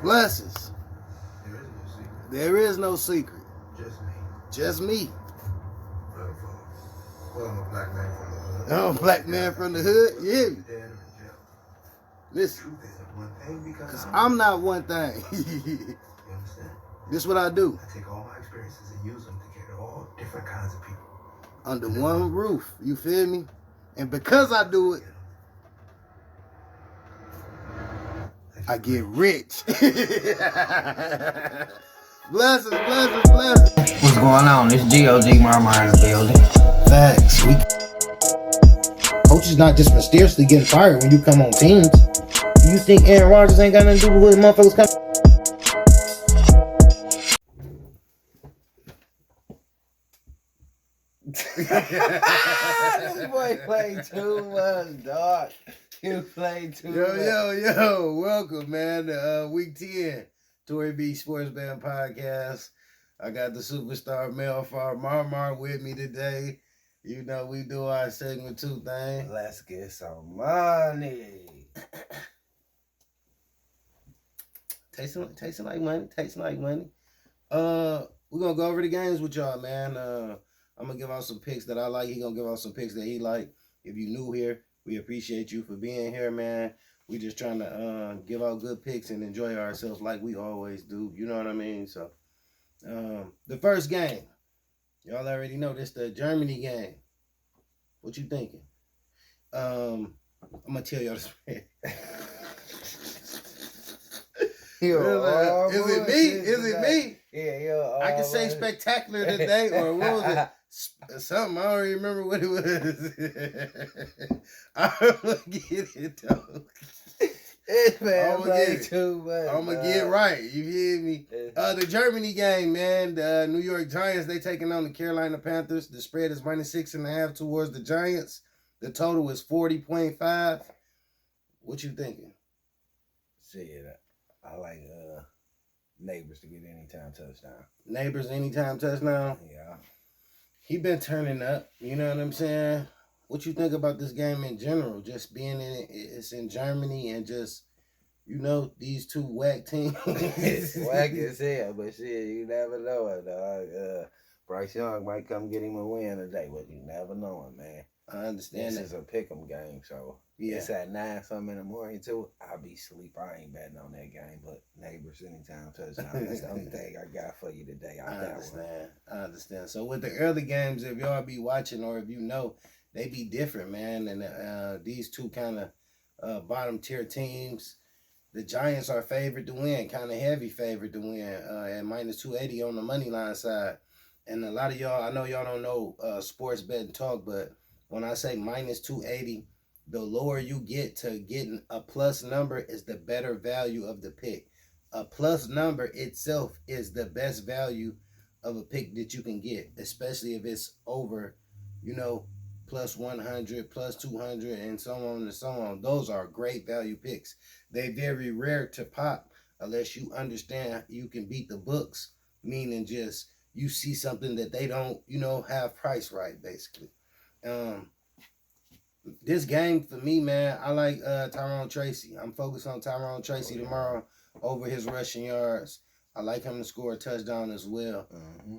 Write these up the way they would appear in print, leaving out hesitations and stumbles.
Blessings. There is no secret. There is no secret. Just me. Well, I'm a black man from the hood. I'm a black man from the hood. You hear me? Listen, because I'm not one thing. You understand? This is what I do. I take all my experiences and use them to get all different kinds of people under one roof. You feel me? And because I do it, I get rich. Blessings, blessings, blessings. What's going on? It's G.O.D. Murmur in the building. Facts. Coaches not just mysteriously getting fired when you come on teams. You think Aaron Rodgers ain't got nothing to do with what motherfuckers come? This boy played too much, dog. You played too much. Yo. Welcome, man, to week 10. Tory B Sports Band Podcast. I got the superstar male for Marmar with me today. You know, we do our segment 2 thing. Let's get some money. Tasting like money. We're gonna go over the games with y'all, man. I'm gonna give out some picks that I like. He gonna give out some picks that he like. If you new here, we appreciate you for being here, man. We just trying to give out good picks and enjoy ourselves like we always do. You know what I mean? So, the first game, y'all already know this, the Germany game. What you thinking? I'm gonna tell y'all the spread. Is it me? Yeah, I can say spectacular today, or what was it? Something, I don't even remember what it was. I'm gonna get it, though. This man I'm gonna get too much. I'm gonna get right. You hear me? The Germany game, man. The New York Giants, they taking on the Carolina Panthers. The spread is -6.5 towards the Giants. The total is 40.5. What you thinking? Shit, I like Neighbors to get anytime touchdown. Neighbors anytime touchdown? Yeah. He been turning up. You know what I'm saying? What you think about this game in general? Just being it's in Germany and just, you know, these two whack teams. Whack as hell, but shit, you never know it, dog. Bryce Young might come get him a win today, but you never know it, man. I understand this is a pick'em game, so yeah. It's at 9-something in the morning too. I'll be asleep. I ain't betting on that game, but Neighbors anytime touchdown. That's the only thing I got for you today. I understand. So with the early games, if y'all be watching or if you know, they be different, man. And these two kind of bottom tier teams, the Giants are favored to win, kind of heavy favorite to win at -280 on the money line side. And a lot of y'all, I know y'all don't know sports betting talk, but when I say -280, the lower you get to getting a plus number is the better value of the pick. A plus number itself is the best value of a pick that you can get, especially if it's over, you know, +100, +200, and so on and so on. Those are great value picks. They're very rare to pop unless you understand you can beat the books, meaning just you see something that they don't, you know, have price right, basically. This game for me, man, I like Tyrone Tracy. I'm focused on Tyrone Tracy tomorrow over his rushing yards. I like him to score a touchdown as well.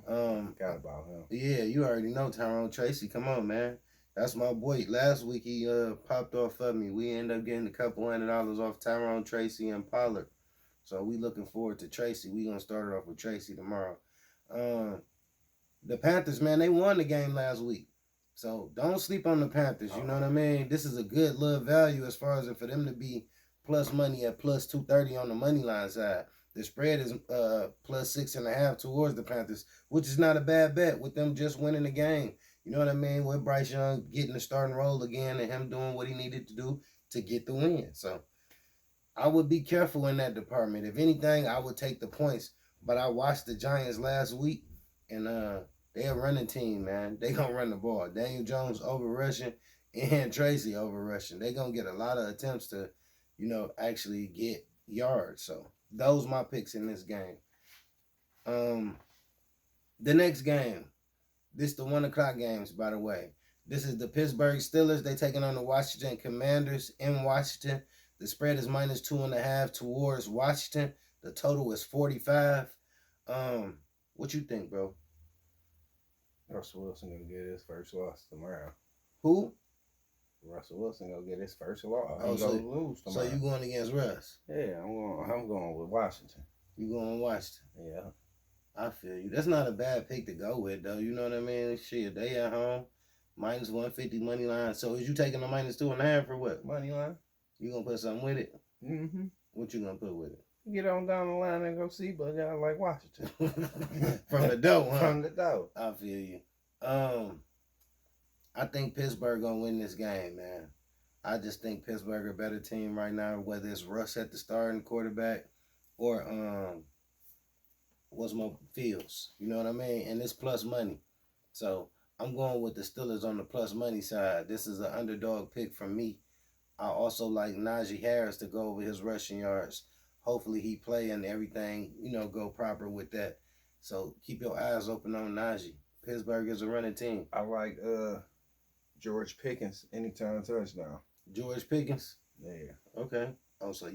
Forgot about him. Yeah, you already know Tyrone Tracy. Come on, man. That's my boy. Last week he popped off of me. We ended up getting a couple $100 off Tyrone Tracy and Pollard. So we looking forward to Tracy. We gonna start it off with Tracy tomorrow. The Panthers, man, they won the game last week. So don't sleep on the Panthers. You know what I mean? This is a good little value as far as for them to be plus money at +230 on the money line side. The spread is +6.5 towards the Panthers, which is not a bad bet with them just winning the game. You know what I mean? With Bryce Young getting the starting role again and him doing what he needed to do to get the win. So I would be careful in that department. If anything, I would take the points. But I watched the Giants last week, and they're a running team, man. They gonna run the ball. Daniel Jones over rushing and Tracy over rushing. They gonna get a lot of attempts to, you know, actually get yards. So those my picks in this game. The next game, this the 1 o'clock games, by the way. This is the Pittsburgh Steelers. They taking on the Washington Commanders in Washington. The spread is -2.5 towards Washington. The total is 45. What you think, bro? Russell Wilson gonna get his first loss tomorrow. Who? Russell Wilson gonna get his first loss. Oh, He so, gonna lose tomorrow. so you going against Russ? Yeah, I'm going with Washington. You going to Washington? Yeah. I feel you. That's not a bad pick to go with, though. You know what I mean? Shit, they at home. Minus 150 money line. So is you taking the minus 2.5 or what? Money line. You gonna put something with it? Mm-hmm. What you gonna put with it? Get on down the line and go see, but I like Washington. From the dough, huh? From the dough. I feel you. I think Pittsburgh gonna win this game, man. I just think Pittsburgh a better team right now, whether it's Russ at the starting quarterback or what's my Fields. You know what I mean? And it's plus money. So I'm going with the Steelers on the plus money side. This is an underdog pick from me. I also like Najee Harris to go over his rushing yards. Hopefully he play and everything, go proper with that. So keep your eyes open on Najee. Pittsburgh is a running team. I like George Pickens anytime touchdown. George Pickens? Yeah. Okay. Oh, so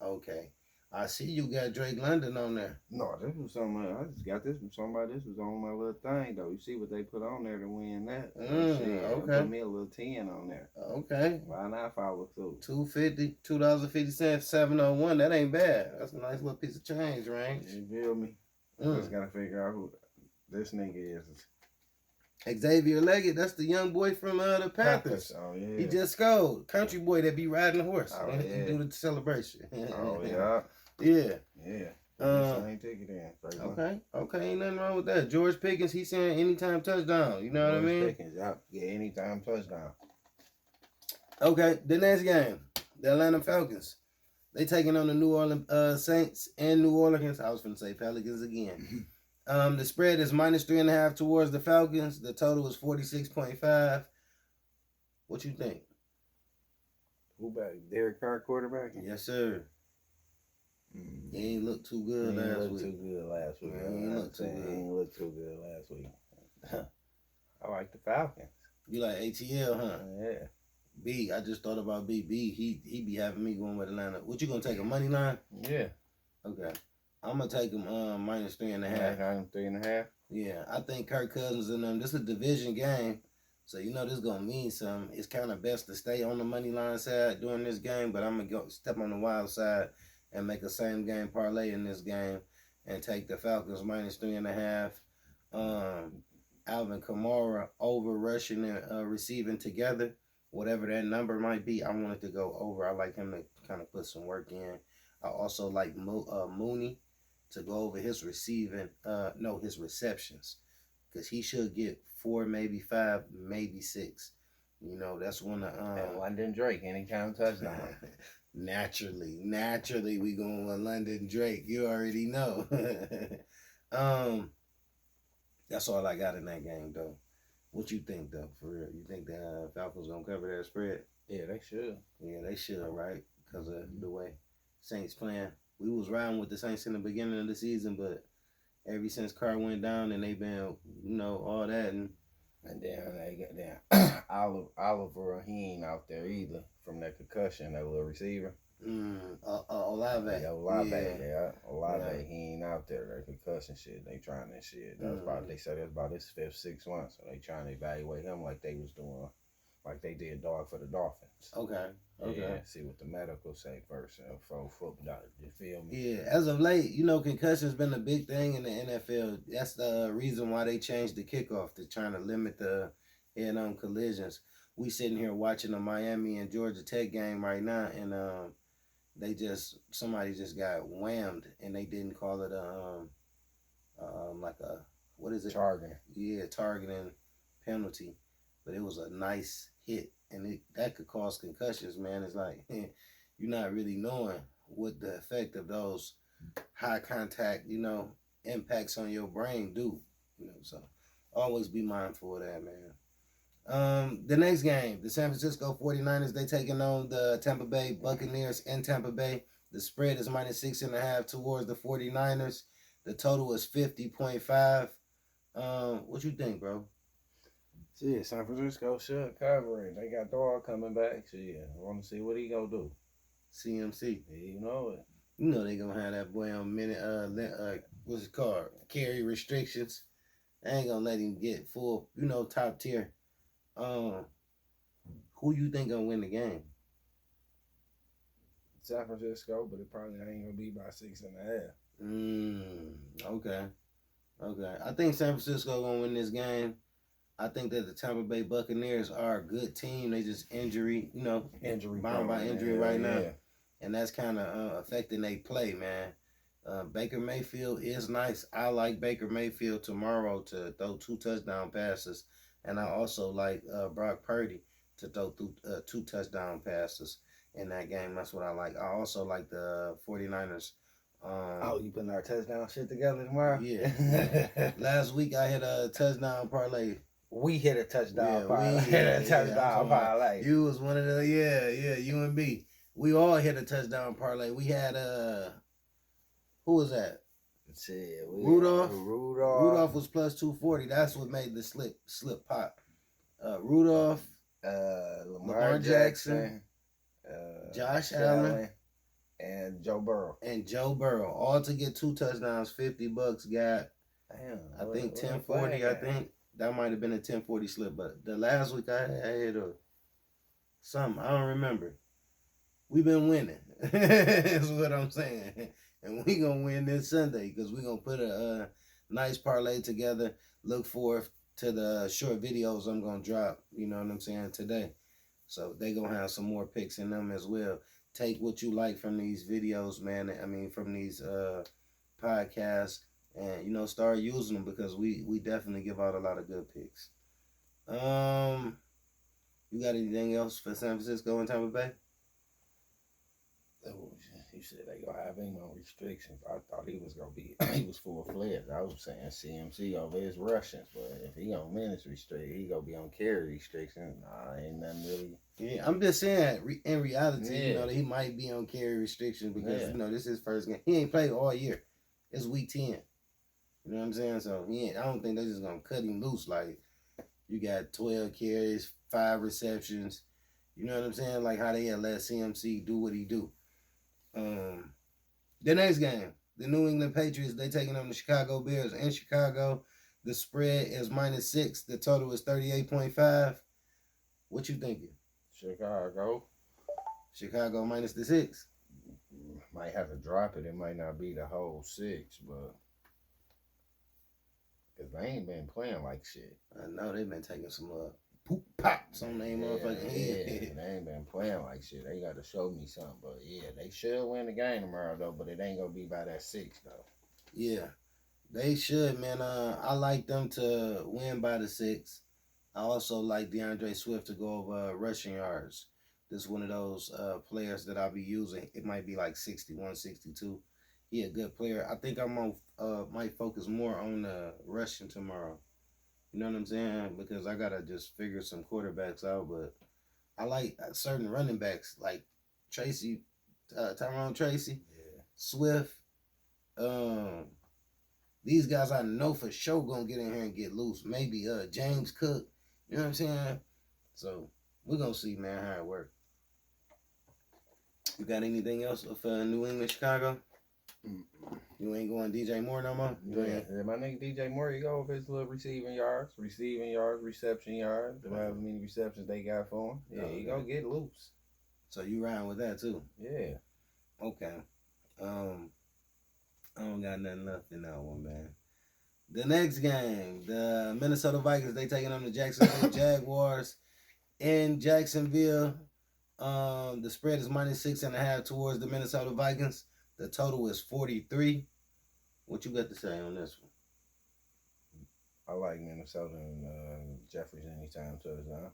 okay. I see you got Drake London on there. No, this was something. I just got this from somebody. This was on my little thing, though. You see what they put on there to win that? Okay. Put me a little 10 on there. Okay. Why not follow through? $2.50, $2.50, 701. That ain't bad. That's a nice little piece of change, right? You feel me? Just gotta figure out who this nigga is. Xavier Leggett, that's the young boy from the Panthers. Oh, yeah. He just scored. Country boy that be riding the horse. Oh, He yeah. do the celebration. Oh, yeah. Yeah. Yeah. Same ticket in. Okay, ain't nothing wrong with that. George Pickens, he's saying anytime touchdown. You know what I mean? Pickens, yeah, anytime touchdown. Okay, the next game, the Atlanta Falcons. They taking on the New Orleans Saints and New Orleans. I was going to say Pelicans again. The spread is minus 3.5 towards the Falcons. The total is 46.5. What you think? Who back? Derek Carr quarterback? Yes, sir. He ain't look too good last week. He ain't look too good last week. I like the Falcons. You like ATL, huh? Yeah. B, I just thought about B. He be having me going with Atlanta. What you gonna take, a money line? Yeah. Okay. I'm gonna take him minus 3.5. I'm 3.5. Yeah, I think Kirk Cousins and them. This is a division game, so this is gonna mean something. It's kind of best to stay on the money line side during this game, but I'm gonna go step on the wild side and make a same game parlay in this game and take the Falcons minus 3.5. Alvin Kamara over rushing and receiving together, whatever that number might be. I want it to go over. I like him to kind of put some work in. I also like Mooney to go over his his receptions, because he should get 4, maybe 5, maybe 6. That's one of and London Drake anytime touchdown. Naturally, we going with London Drake. You already know. That's all I got in that game, though. What you think, though, for real? You think the Falcons gonna cover that spread? Yeah, they should. Yeah, they should, right? Because of the way Saints playing. We was riding with the Saints in the beginning of the season, but ever since Carr went down and they been, all that. And then they got Oliver, he ain't out there either from that concussion, that little receiver. Olave. Yeah, Olave, he ain't out there. That concussion shit, they trying that shit. They said that's about his 5th, 6 months. So they trying to evaluate him like they was doing, like they did dog for the Dolphins. Okay. Yeah, see what the medical say first for football. You feel me? Yeah, as of late, concussion's been a big thing in the NFL. That's the reason why they changed the kickoff to trying to limit the head-on collisions. We sitting here watching the Miami and Georgia Tech game right now, and somebody just got whammed, and they didn't call it what is it? Targeting. Yeah, targeting penalty, but it was a nice hit, and that could cause concussions, man. It's like you're not really knowing what the effect of those high contact, impacts on your brain do. So always be mindful of that, man. The next game, the San Francisco 49ers, they taking on the Tampa Bay Buccaneers in Tampa Bay. The spread is minus 6.5 towards the 49ers. The total is 50.5. What you think, bro? Yeah, San Francisco should cover it. They got Dog coming back. So yeah, I want to see what he gonna do. CMC. Yeah, you know it. You know they gonna have that boy on minute what's it called? Carry restrictions. They ain't gonna let him get full, top tier. Um, who you think gonna win the game? San Francisco, but it probably ain't gonna be by 6.5. Okay. Okay. I think San Francisco gonna win this game. I think that the Tampa Bay Buccaneers are a good team. They just injury bound by injury right now, and that's kind of affecting their play, man. Baker Mayfield is nice. I like Baker Mayfield tomorrow to throw 2 touchdown passes, and I also like Brock Purdy to throw 2 touchdown passes in that game. That's what I like. I also like the 49ers. You putting our touchdown shit together tomorrow? Yeah. Last week I hit a touchdown parlay. We hit a touchdown parlay. We hit a touchdown parlay. You was one of the you and me. We all hit a touchdown parlay. We had who was that? Shit, Rudolph. Rudolph was plus 240. That's what made the slip pop. Rudolph, Lamar Jackson, Josh Allen, and Joe Burrow. All to get 2 touchdowns, $50 got. Damn. I think 1040. I think that might have been a 1040 slip, but the last week I had something. I don't remember. We've been winning. That's what I'm saying. And we gonna win this Sunday because we gonna put a nice parlay together. Look forward to the short videos I'm gonna drop. You know what I'm saying, today. So they gonna have some more picks in them as well. Take what you like from these videos, man. I mean, from these podcasts, and start using them because we definitely give out a lot of good picks. You got anything else for San Francisco and Tampa Bay? You said they gonna have him on restrictions. I thought he was gonna be he was full fledged. I was saying CMC over his Russians, but if he on minutes restricted, he gonna be on carry restrictions. Nah, ain't nothing really. Yeah, I'm just saying in reality, that he might be on carry restrictions because this is his first game. He ain't played all year. It's week 10. You know what I'm saying? So I don't think they're just gonna cut him loose like you got 12 carries, 5 receptions. You know what I'm saying? Like how they had let CMC do what he do. The next game, the New England Patriots, they taking on the Chicago Bears in Chicago. The spread is -6. The total is 38.5. What you thinking? Chicago minus the 6. Might have to drop it. It might not be the whole 6, but because they ain't been playing like shit. I know they've been taking some poop pops on their motherfucking head. They ain't been playing like shit. They got to show me something. But they should win the game tomorrow though. But it ain't gonna be by that 6 though. Yeah, they should, man. I like them to win by the 6. I also like DeAndre Swift to go over rushing yards. This is one of those players that I'll be using. It might be like 61, 62. He a good player. I think I'm on might focus more on the rushing tomorrow. You know what I'm saying? Because I gotta just figure some quarterbacks out. But I like certain running backs like Tracy, Tyrone Tracy, Swift. These guys I know for sure gonna get in here and get loose. Maybe James Cook. You know what I'm saying? So we're gonna see, man, how it works. You got anything else for New England, Chicago? You ain't going DJ Moore no more? Yeah, my nigga DJ Moore, you go with his little receiving yards, reception yards, however many receptions they got for him. Yeah, he gonna get loose. So you riding with that too? Yeah. Okay. I don't got nothing left in that one, man. The next game, the Minnesota Vikings, they taking on the Jacksonville Jaguars in Jacksonville. The spread is -6.5 towards the Minnesota Vikings. The total is 43. What you got to say on this one? I like Minnesota and Jeffries anytime touchdown.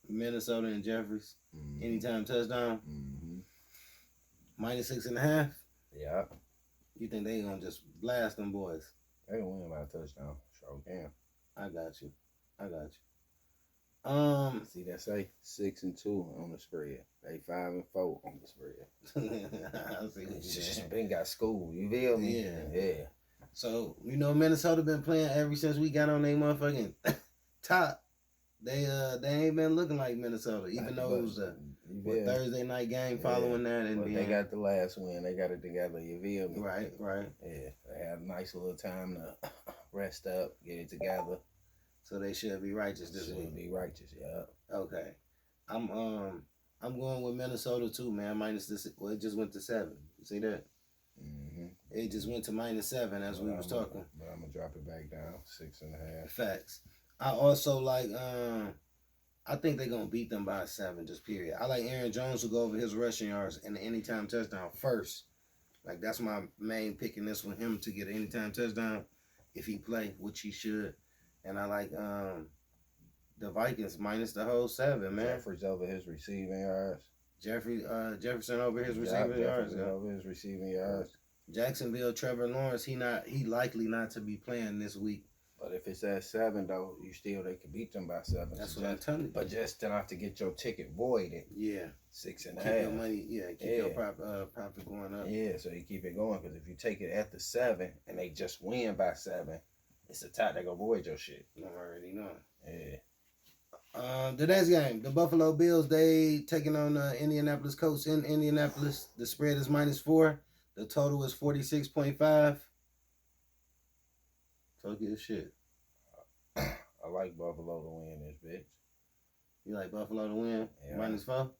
Minnesota and Jeffries anytime touchdown. -6.5. Yeah. You think they gonna just blast them boys? They gonna win by a touchdown. Sure can. I got you. See that say 6-2 on the spread. They 5-4 on the spread. I see what you're saying. Been got school. You feel me? Yeah. So Minnesota been playing ever since we got on their motherfucking top. they ain't been looking like Minnesota, even though it was a Thursday night game following that, and but they got the last win. They got it together. You feel me? Right. Yeah, they had a nice little time to rest up, get it together. So they should be righteous this week. Should be righteous, yeah. Okay, I'm going with Minnesota too, man. Minus this. Well, it just went to 7. You see that? Mm-hmm. It just went to -7 as we was talking. But I'm gonna drop it back down 6.5. Facts. I also like. I think they're gonna beat them by 7. Just period. I like Aaron Jones to go over his rushing yards and the anytime touchdown first. Like that's my main pick in this one. Him to get an anytime touchdown if he play, which he should. And I like the Vikings minus the whole 7, man. Jeffries over his receiving yards. Jefferson over his receiving yards. Jefferson over his receiving yards. Jacksonville, Trevor Lawrence, he likely not to be playing this week. But if it's at 7 though, they could beat them by 7. That's what I'm telling you. But just enough to get your ticket voided. Yeah. 6.5. Keep your money. Yeah. Keep your profit going up. Yeah. So you keep it going because if you take it at the 7 and they just win by 7, it's a tie. They gonna void your shit. I already know. Yeah. The next game, the Buffalo Bills, they taking on Indianapolis Colts in Indianapolis. The spread is -4. The total is 46.5. So good shit. I like Buffalo to win this bitch. You like Buffalo to win? Yeah. -4?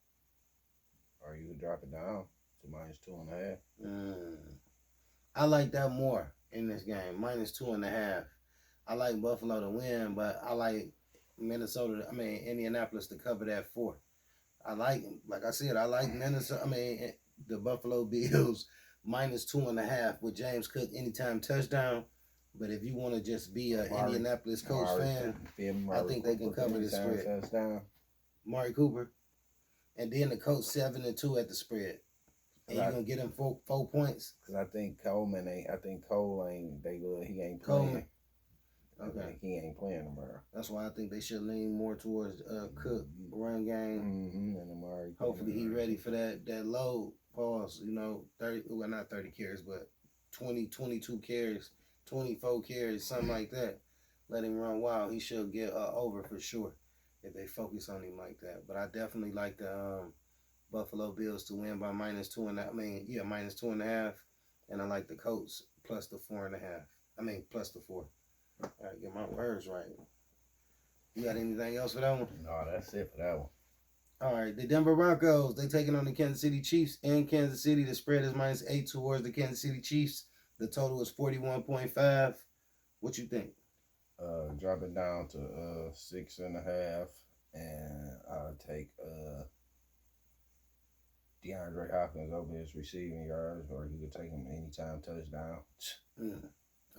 Or you could drop it down to -2.5. I like that more in this game. -2.5. I like Buffalo to win, but I like Indianapolis to cover that 4. I like I said, I like the Buffalo Bills -2.5 with James Cook anytime touchdown. But if you want to just be an Indianapolis Colts fan, I think they can cover the spread. Touchdown. Mari Cooper. And then the Colts 7-2 at the spread. And you're going to get him 4 points? Because I think Cole ain't, he ain't playing. Coleman. Okay. He ain't playing tomorrow. That's why I think they should lean more towards Cook run game. Mm-hmm. And Amari. Hopefully he ready for that load. Pause. 30. Well, not 30 carries, but 20, 22 carries, 24 carries, something like that. Let him run wild. He should get over for sure if they focus on him like that. But I definitely like the Buffalo Bills to win by -2.5. -2.5. And I like the Colts plus the 4.5. Plus the 4. All right, get my words right. You got anything else for that one? No, that's it for that one. All right, the Denver Broncos, they taking on the Kansas City Chiefs in Kansas City. The spread is -8 towards the Kansas City Chiefs. The total is 41.5. What you think? Drop it down to 6.5, and I'll take DeAndre Hopkins over his receiving yards, or you could take him anytime touchdown.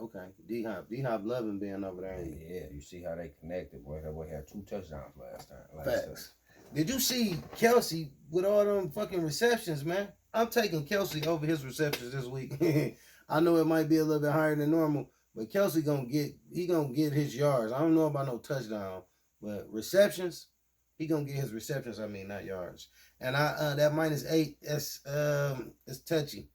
Okay, D-Hop loving being over there. Yeah, you see how they connected. Boy, that boy had 2 touchdowns last time. Facts. Did you see Kelsey with all them fucking receptions, man? I'm taking Kelsey over his receptions this week. I know it might be a little bit higher than normal, but Kelsey gonna get his yards. I don't know about no touchdown, but receptions, he gonna get his receptions. Not yards. And that -8, it's touchy.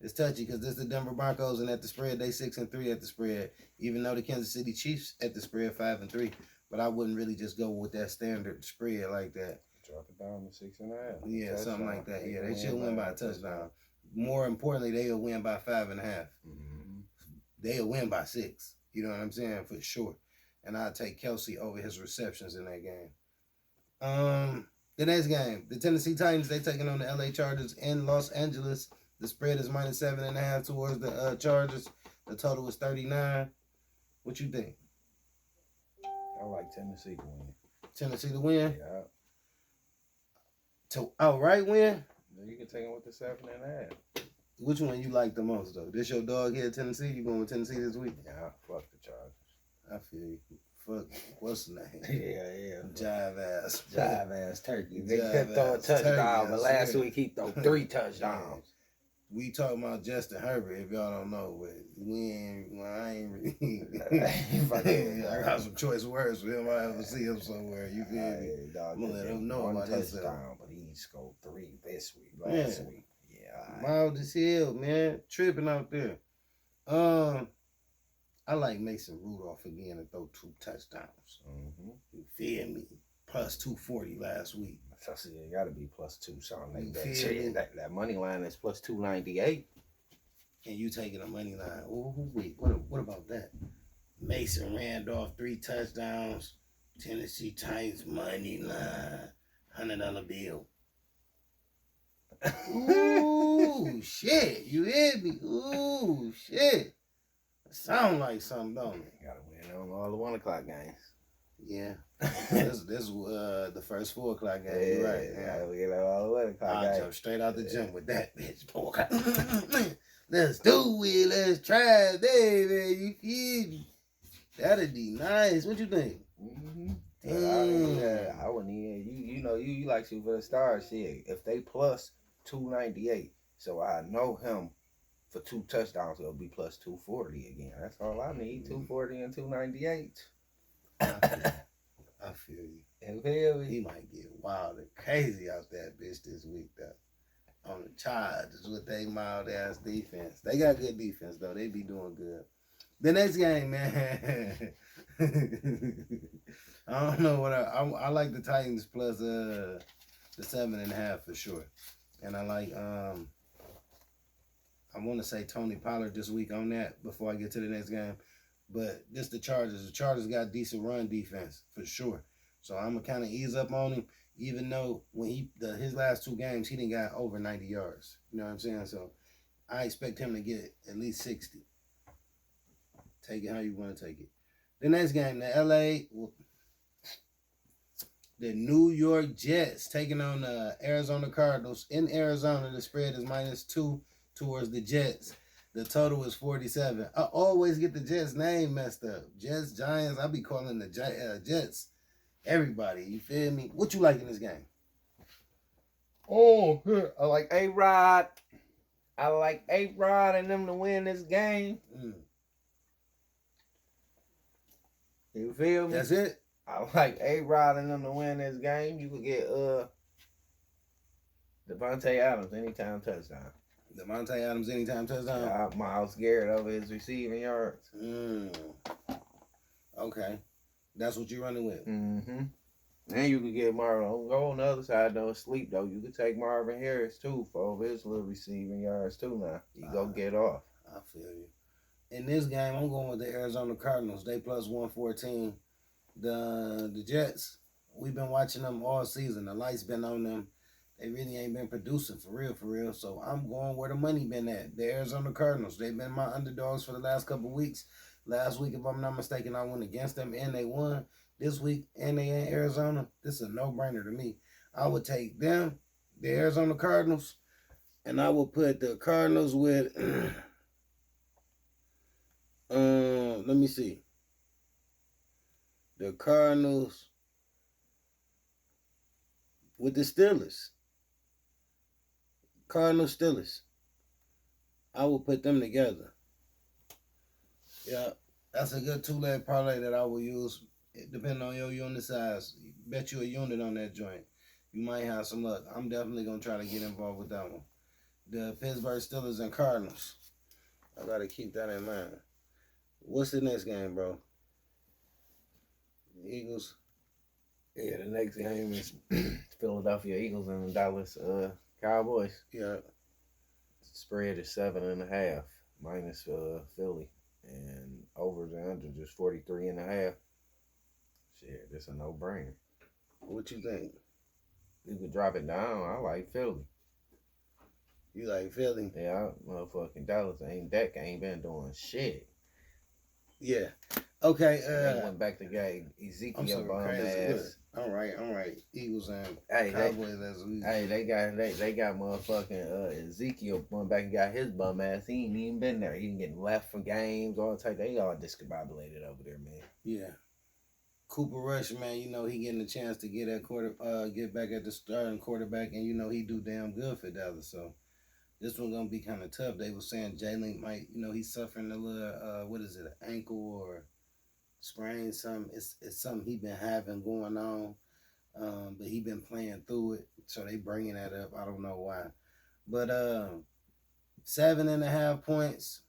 It's touchy because this is the Denver Broncos, and at the spread, they 6-3 at the spread. Even though the Kansas City Chiefs at the spread 5-3, but I wouldn't really just go with that standard spread like that. Drop it down to 6.5. Yeah, touchdown. Something like that. Yeah, they should win by a touchdown. More importantly, they'll win by 5.5. Mm-hmm. They'll win by 6. You know what I'm saying? For sure. And I'll take Kelsey over his receptions in that game. The next game, the Tennessee Titans, they taking on the LA Chargers in Los Angeles. The spread is -7.5 towards the Chargers. The total is 39. What you think? I like Tennessee to win. Tennessee to win? Yeah. To outright win? You can take them with the 7.5. Which one you like the most, though? This your dog here, Tennessee? You going with Tennessee this week? Yeah, fuck the Chargers. I feel you. Fuck, what's the name? Yeah. Jive ass turkey. They could throw a touchdown, but last week he threw 3 touchdowns. We talking about Justin Herbert, if y'all don't know, but I ain't really. I got some choice words for him. I ever see him somewhere. You feel me? I'm gonna let him know about this. But he scored 3 this week, last week. Yeah. Mild as hell, man. Tripping out there. I like Mason Rudolph again to throw 2 touchdowns. Mm-hmm. You feel me? Plus 240 last week. So I said it got to be plus 2 something like You that. feel me? That money line is plus 298. And you taking a money line. Ooh, wait, what about that? Mason Randolph 3 touchdowns. Tennessee Titans money line. $100 bill. Ooh, shit. You hear me? Ooh, shit. Sound like something, don't it? Gotta win on all the 1 o'clock games. Yeah. this the first 4 o'clock game. Yeah, You're right. Yeah, gotta win on all the 1 o'clock games. I'll jump straight out the gym with that bitch. 4 o'clock. Let's do it. Let's try it, baby. You feel me? That'd be nice. What you think? Mm-hmm. I wouldn't even. You like shoot for the stars. Shit, if they plus 298, so I know him for 2 touchdowns. It'll be plus 240 again. That's all I need. 240 and 298. I feel you. You feel me? He might get wild and crazy out that bitch this week though. On the Chargers with they mild ass defense. They got good defense though. They be doing good. The next game, man. I don't know what I like the Titans plus the 7.5 for sure. And I like I want to say Tony Pollard this week on that before I get to the next game. But this the Chargers. The Chargers got decent run defense for sure. So I'm gonna kind of ease up on him, even though when his last 2 games he didn't got over 90 yards. You know what I'm saying? So I expect him to get at least 60. Take it how you want to take it. The next game, the New York Jets taking on the Arizona Cardinals. In Arizona, the spread is -2 towards the Jets. The total is 47. I always get the Jets name messed up. Jets, Giants, I be calling the Jets everybody. You feel me? What you like in this game? Oh, I like A-Rod. I like A-Rod and them to win this game. You feel me? That's it? I like A-Rod and them to win this game. You could get Devontae Adams anytime touchdown. Devontae Adams anytime touchdown? Myles Garrett over his receiving yards. Okay. That's what you're running with. Mm-hmm. And you could get Marvin. Go on the other side, though. Sleep, though. You could take Marvin Harris, too, for over his little receiving yards, too, now. You go get off. I feel you. In this game, I'm going with the Arizona Cardinals. They plus 114. The Jets, we've been watching them all season. The lights been on them. They really ain't been producing for real. So I'm going where the money been at. The Arizona Cardinals. They've been my underdogs for the last couple of weeks. Last week, if I'm not mistaken, I went against them and they won. This week, and they in Arizona. This is a no-brainer to me. I would take them, the Arizona Cardinals, and I would put the Cardinals with, let me see. The Cardinals with the Steelers. Cardinals, Steelers. I will put them together. Yeah, that's a good 2-leg parlay that I will use. Depending on your unit size, bet you a unit on that joint. You might have some luck. I'm definitely going to try to get involved with that one. The Pittsburgh Steelers and Cardinals. I got to keep that in mind. What's the next game, bro? Eagles. Yeah, the next game is Philadelphia Eagles and the Dallas Cowboys. Yeah. Spread is 7.5 minus Philly. And over the under just 43.5. Shit, this a no-brainer. What you think? You could drop it down. I like Philly. You like Philly? Yeah, motherfucking Dallas ain't been doing shit. Yeah. Okay. They went back to get Ezekiel bum ass. All right. Eagles and Cowboys as we. Hey, they got motherfucking Ezekiel went back and got his bum ass. He ain't even been there. He ain't getting left from games. All type. They all discombobulated over there, man. Yeah. Cooper Rush, man, he getting a chance to get get back at the starting quarterback, and he do damn good for Dallas. So this one gonna be kind of tough. They were saying Jalen might, he's suffering a little, an ankle or sprain, something. It's something he been having going on, but he been playing through it. So they bringing that up. I don't know why, but 7.5 points.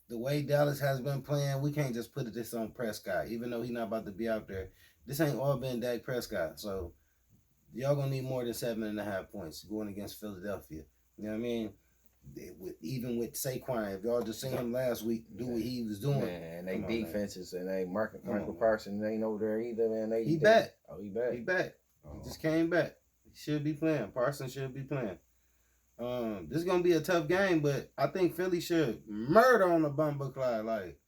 the way Dallas has been playing, we can't just put this on Prescott, even though he's not about to be out there. This ain't all been Dak Prescott. So y'all gonna need more than 7.5 points going against Philadelphia. You know what I mean? Even with Saquon, if y'all just seen him last week do what he was doing, man, they defenses and they Michael Parsons ain't over there either, man. He back. Oh, he back. He back. He just came back. He should be playing. Parsons should be playing. This is gonna be a tough game, but I think Philly should murder on the Bumble Clyde. Like,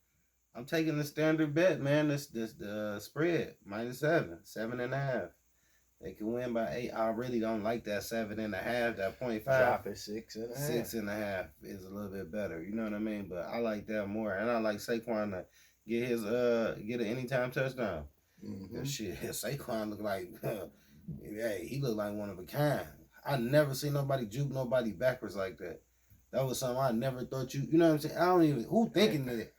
I'm taking the standard bet, man. This spread -7.5. They can win by 8. I really don't like that 7.5. That 0.5. Drop it 6.5. 6.5 is a little bit better. You know what I mean? But I like that more, and I like Saquon to get an anytime touchdown. Mm-hmm. Shit, Saquon look like, hey, he look like one of a kind. I never seen nobody juke nobody backwards like that. That was something I never thought you know what I'm saying? I don't even, who thinking that?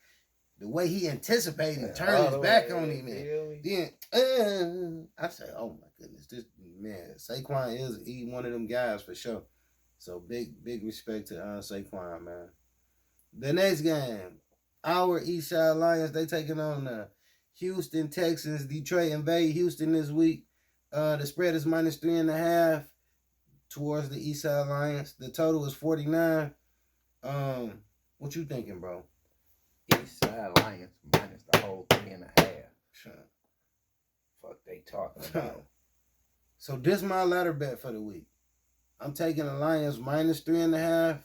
The way he anticipated and turned his back on him, man. Then, I said, oh my goodness, this man, Saquon he one of them guys for sure. So big respect to Saquon, man. The next game, our Eastside Lions, they taking on the Houston Texans. Detroit invade Houston this week. The spread is -3.5 towards the Eastside Lions. The total is 49. What you thinking, bro? Eastside Lions minus the whole 3.5. Sure. Fuck they talking about. So this my ladder bet for the week. I'm taking the Lions -3.5,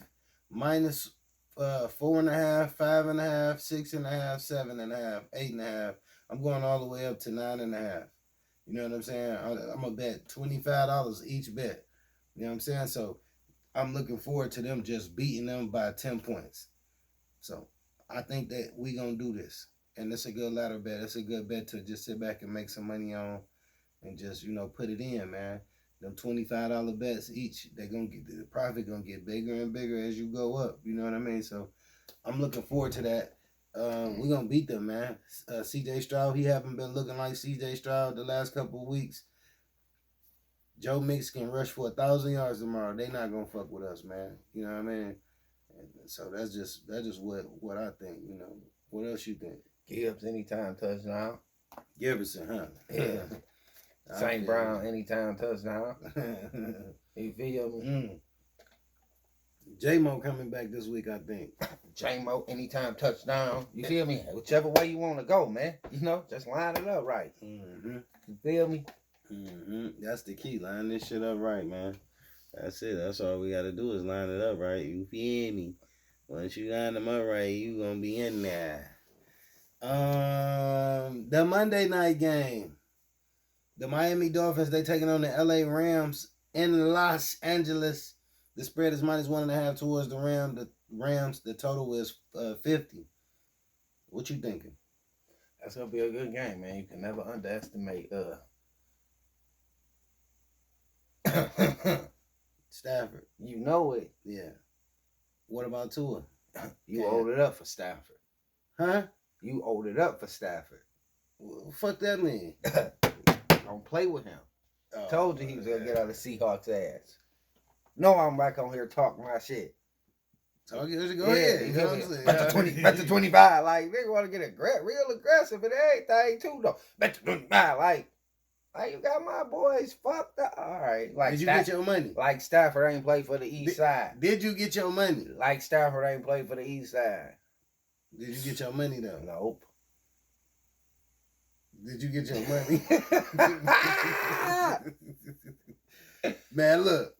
-4.5, 5.5, 6.5, 7.5, 8.5. I'm going all the way up to 9.5. You know what I'm saying? I'm gonna bet $25 each bet. You know what I'm saying? So I'm looking forward to them just beating them by 10 points. So I think that we gonna do this, and it's a good ladder bet. It's a good bet to just sit back and make some money on, and just put it in, man. Them $25 bets each, they gonna get the profit gonna get bigger and bigger as you go up. You know what I mean? So I'm looking forward to that. We're gonna beat them, man. CJ Stroud, he haven't been looking like CJ Stroud the last couple of weeks. Joe Mix can rush for 1,000 yards tomorrow. They not gonna fuck with us, man. You know what I mean? And so that's just what I think. What else you think? Gibbs anytime touchdown. Giverson, huh? Yeah. St. Brown anytime touchdown. You feel me? J-Mo coming back this week, I think. J-Mo anytime touchdown. You feel me? Whichever way you want to go, man. Just line it up right. Mm-hmm. You feel me? Mm-hmm. That's the key. Line this shit up right, man. That's it. That's all we got to do is line it up right. You feel me? Once you line them up right, you going to be in there. The Monday night game. The Miami Dolphins, they taking on the LA Rams in Los Angeles. The spread is -1.5 towards the Rams. The total is 50. What you thinking? That's going to be a good game, man. You can never underestimate Stafford. You know it. Yeah. What about Tua? You owed it up for Stafford. Huh? You owed it up for Stafford. Well, fuck that mean? Don't play with him. Oh, Told you he was going to get out of Seahawks' ass. No, I'm back on here talking my shit. Go ahead. You know what I'm saying? Bet the 25. Like, they want to get real aggressive and everything, too, though. Bet the 25. Like, you got my boys fucked up. All right. Like, did you get your money? Like, Stafford ain't play for the East Side. Did you get your money? Like, Stafford ain't play for the East Side. Did you get your money, though? Nope. Did you get your money? Man, look.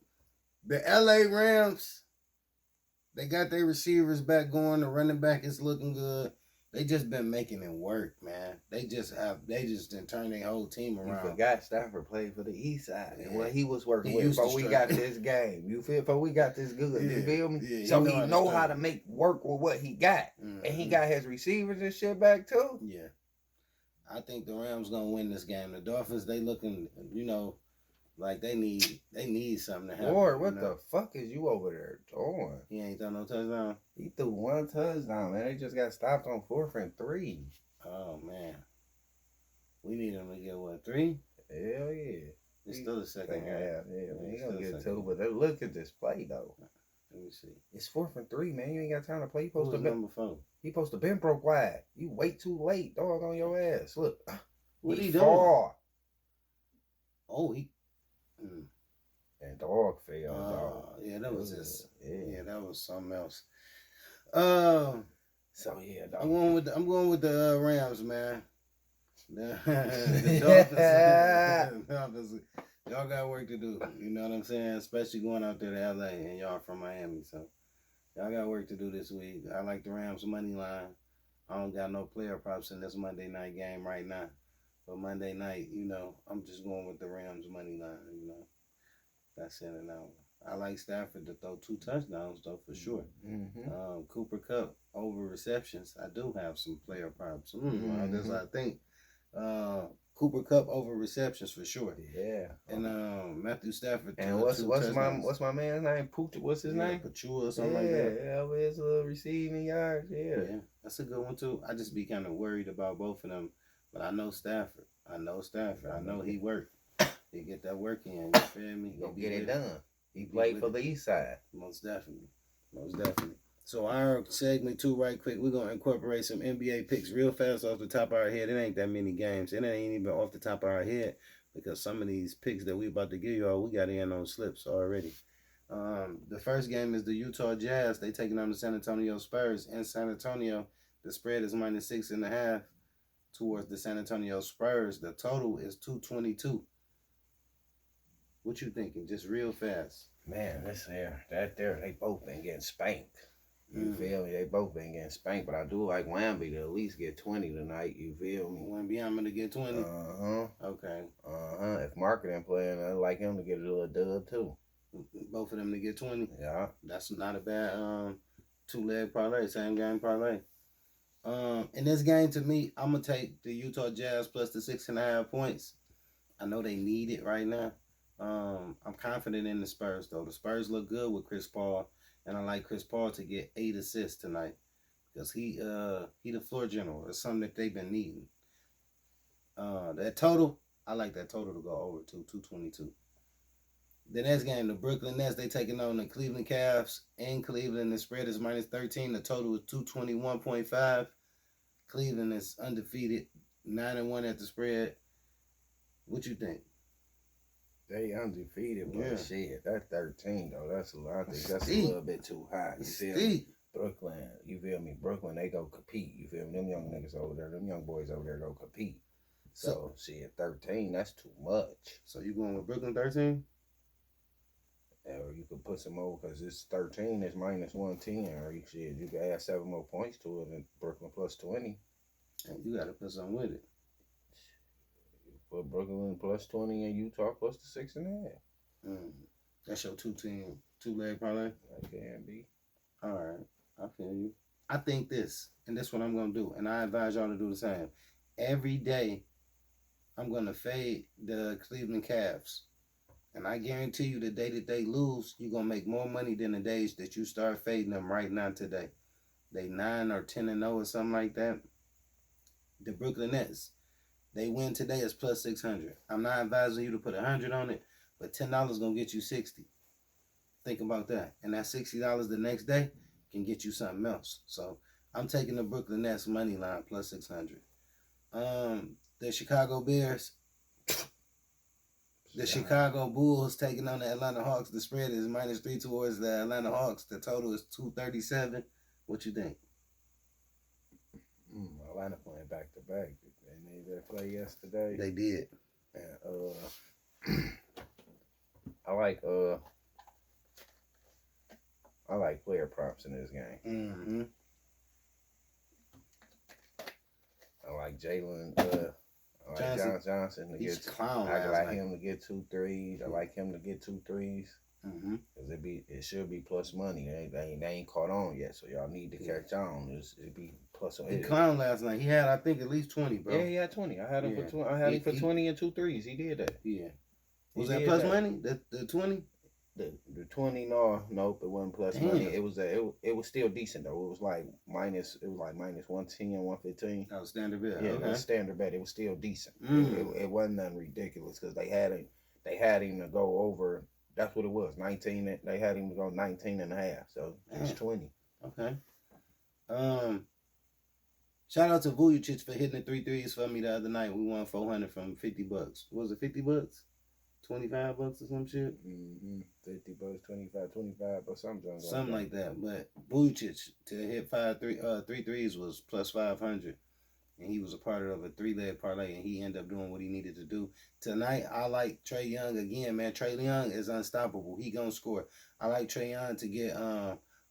The LA Rams, they got their receivers back going. The running back is looking good. They just been making it work, man. They just didn't turn their whole team around. You forgot Stafford played for the East Side and what he was working He with used to before we got this game. You feel? Before we got this good. Yeah, you feel me? yeah, So he know how to make work with what he got. Mm-hmm. And he got his receivers and shit back too. Yeah. I think the Rams gonna win this game. The Dolphins, they looking, like they need something to happen. Lord, what the fuck is you over there doing? He ain't done no touchdown. He threw one touchdown, man. They just got stopped on 4th and 3. Oh man. We need him to get what, 3? Hell yeah. It's still the second half. Yeah, man. He gonna get 2, but look at this play though. Let me see. It's 4th and 3, man. You ain't got time to play. You Who supposed was to be. number 4? He supposed to been broke wide. You wait too late, dog, on your ass. Look, What he fall. Oh, he. Mm. And dog fell, dog. Yeah, that was just. Yeah, that was something else. So yeah, dog. I'm going with the Rams, man. The Dolphins. Y'all got work to do. You know what I'm saying? Especially going out there to LA and y'all from Miami, so y'all got work to do this week. I like the Rams money line. I don't got no player props in this Monday night game right now. But Monday night, you know, I'm just going with the Rams money line, you know. That's in and out. I like Stafford to throw 2 touchdowns, though, for sure. Mm-hmm. Cooper Kupp over receptions. I do have some player props. That's what I think. Cooper Kupp over receptions for sure. Yeah. And Matthew Stafford. And what's my man's name? What's his name? Pachua or something like that. Yeah, his receiving yards. Yeah, that's a good one too. I just be kind of worried about both of them, but I know Stafford. I know he worked. He get that work in. You feel me? He gonna get it done. He played for the East Side. Most definitely. So our segment 2 right quick, we're going to incorporate some NBA picks real fast off the top of our head. It ain't that many games. It ain't even off the top of our head because some of these picks that we about to give y'all, we got in on slips already. The first game is the Utah Jazz. They taking on the San Antonio Spurs. In San Antonio, the spread is -6.5 towards the San Antonio Spurs. The total is 222. What you thinking? Just real fast. Man, they both been getting spanked. You feel me? They both been getting spanked, but I do like Wemby to at least get 20 tonight. You feel me? Wemby, I'm gonna get 20. Okay. If marketing playing, I like him to get a little dub too. Both of them to get 20. Yeah. That's not a bad 2-leg parlay, same game parlay. In this game, to me, I'm gonna take the Utah Jazz plus the 6.5 points. I know they need it right now. I'm confident in the Spurs though. The Spurs look good with Chris Paul, and I like Chris Paul to get 8 assists tonight because he the floor general. It's something that they've been needing. That total, I like that total to go over to 222. The next game, the Brooklyn Nets, they taking on the Cleveland Cavs in Cleveland. The spread is -13. The total is 221.5. Cleveland is undefeated, 9-1 at the spread. What you think? They undefeated, but shit, that 13 though, that's a lot. I think that's Steep. A little bit too high. You feel me? Brooklyn, you feel me? Brooklyn, they go compete. You feel me? Them young niggas over there, them young boys over there go compete. So shit, 13, that's too much. So you going with Brooklyn 13? Or you could put some more because it's 13, it's -110. Or you could add 7 more points to it and Brooklyn plus 20. And you got to put something with it. Put Brooklyn plus 20 and Utah plus the 6.5. That's your 2-leg parlay? That can be. All right. I feel you. I think this, and this is what I'm going to do, and I advise y'all to do the same. Every day, I'm going to fade the Cleveland Cavs. And I guarantee you the day that they lose, you're going to make more money than the days that you start fading them right now today. They 9 or 10-0 or something like that. The Brooklyn Nets, they win today is plus 600. I'm not advising you to put 100 on it, but $10 going to get you 60. Think about that. And that $60 the next day can get you something else. So I'm taking the Brooklyn Nets money line plus 600. The Chicago Bears, the Chicago Bulls taking on the Atlanta Hawks. The spread is -3 towards the Atlanta Hawks. The total is 237. What you think? Atlanta playing back to back. They did play yesterday. They did. And I like player props in this game. I like Jalen. Johnson to get clown. I like him to get 2 threes. I like him to get 2 threes. Cause it should be plus money. They ain't caught on yet, so y'all need to catch on. It be plus. He clown last night. He had, I think, at least 20, bro. Yeah, he had 20. I had him for 20. I had him for 20 and 2 threes. He did that. Yeah. Was that plus money? The 20? The 20, nope, it wasn't plus money. It was still decent though. It was like -110, 115. That was standard bet. Yeah, okay. It was standard bet. It was still decent. It wasn't nothing ridiculous because they had him to go over That's what it was. 19. They had him go 19 and a half. So just 20. Okay. Shout out to Vujicic for hitting the 3 threes for me the other night. We won $400 from $50. Was it $50? $25 or some shit? 50 bucks, 25, or something. Something like that. But Vujicic to hit 3 threes was plus 500. And he was a part of a 3-leg parlay, and he ended up doing what he needed to do. Tonight, I like Trae Young again, man. Trae Young is unstoppable. He gonna score. I like Trae Young to get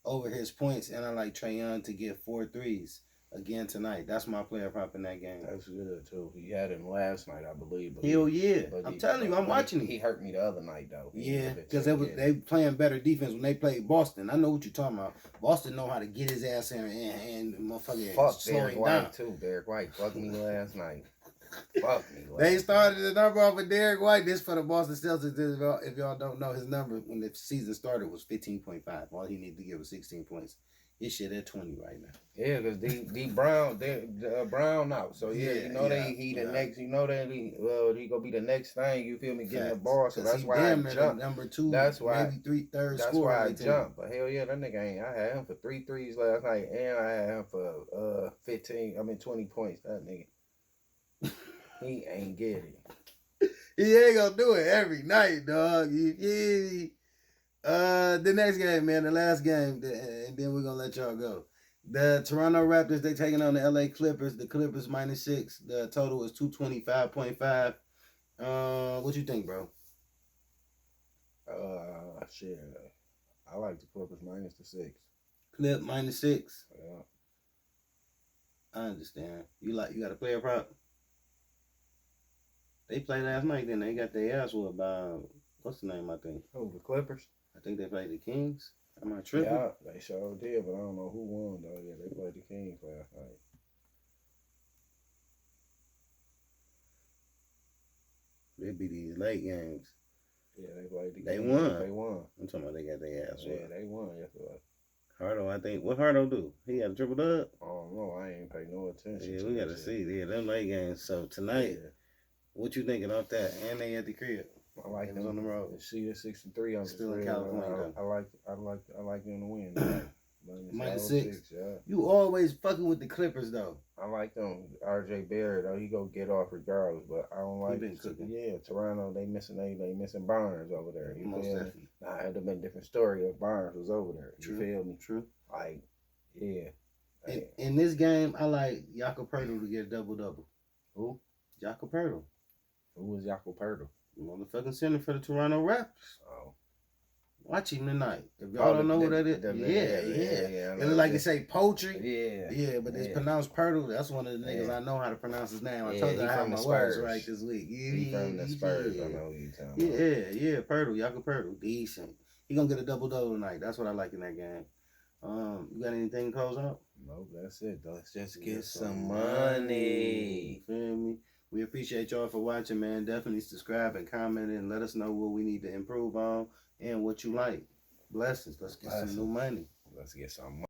over his points, and I like Trae Young to get 4 threes again tonight. That's my player prop in that game. That's good, too. He had him last night, I believe. Hell yeah. I'm telling you, I'm watching him. He hurt me the other night, though. Yeah, because they playing better defense when they played Boston. I know what you're talking about. Boston know how to get his ass in and motherfucker fuck slow Derek him White, down. too. Derek White fucked me last night. Fuck me last They started the number off of Derek White. This for the Boston Celtics. If y'all don't know, his number when the season started was 15.5. All he needed to give was 16 points. His shit at 20 right now. Yeah, because D Brown, Brown out. So yeah, you know next. You know that he gonna be the next thing. You feel me? Getting the ball. So that's why I jumped. Number 2. That's why maybe 3/3 That's scorer. why I jumped. But hell yeah, that nigga ain't. I had him for 3 threes last night, and I had him for 20 points. That nigga, he ain't get it. He ain't gonna do it every night, dog. The next game, man, the last game, and then we're gonna let y'all go. The Toronto Raptors, they taking on the LA Clippers. The Clippers -6. The total is 225.5. What you think, bro? Shit. I like the Clippers -6. Clip -6. Yeah. I understand. You got a player prop? They played last night, then they got their ass whooped by what's the name? I think. Oh, the Clippers. I think they played the Kings. Am I tripping? Yeah, they sure did, but I don't know who won though. Yeah, they played the Kings last night. They be these late games. Yeah, they played the They Kings. won. They won. I'm talking about they got their ass whooped. Yeah, they won yesterday. Hardo, I think. What Hardo do? He had a triple dub? I don't know. I ain't pay no attention. Yeah, to we got to that see. Yeah, them late games. So tonight, what you thinking about that? And they at the crib. I like them on the road. See the 63 on Still the in crib. California. I like them to win. Tonight. -6. Yeah. You always fucking with the Clippers though. I like them. RJ Barrett though, he go get off regardless, but I don't like. been cooking. Yeah, Toronto they missing Barnes over there. You Most feel me? definitely. Nah, it'd have been a different story if Barnes was over there. You True. feel me? True. Like, yeah. In this game, I like Jakob Poeltl to get a double-double. Who? Jakob Poeltl. Who was Jakob Poeltl? Motherfucking center for the Toronto Raptors. Oh. Watch him tonight. If y'all don't know who that is. Yeah. It look like it say poetry. Yeah, but it's pronounced Poeltl. That's one of the niggas I know how to pronounce his name. I told you I have my Spurs. words right this week. He from the Spurs. I know who you talking about. Yeah, Poeltl, Jakob Poeltl. Decent. He gonna get a double-double tonight. That's what I like in that game. You got anything to close out? Nope, that's it. Let's just get some money. You feel me? We appreciate y'all for watching, man. Definitely subscribe and comment and let us know what we need to improve on and what you like. Blessings. Let's get some new money. Let's get some money.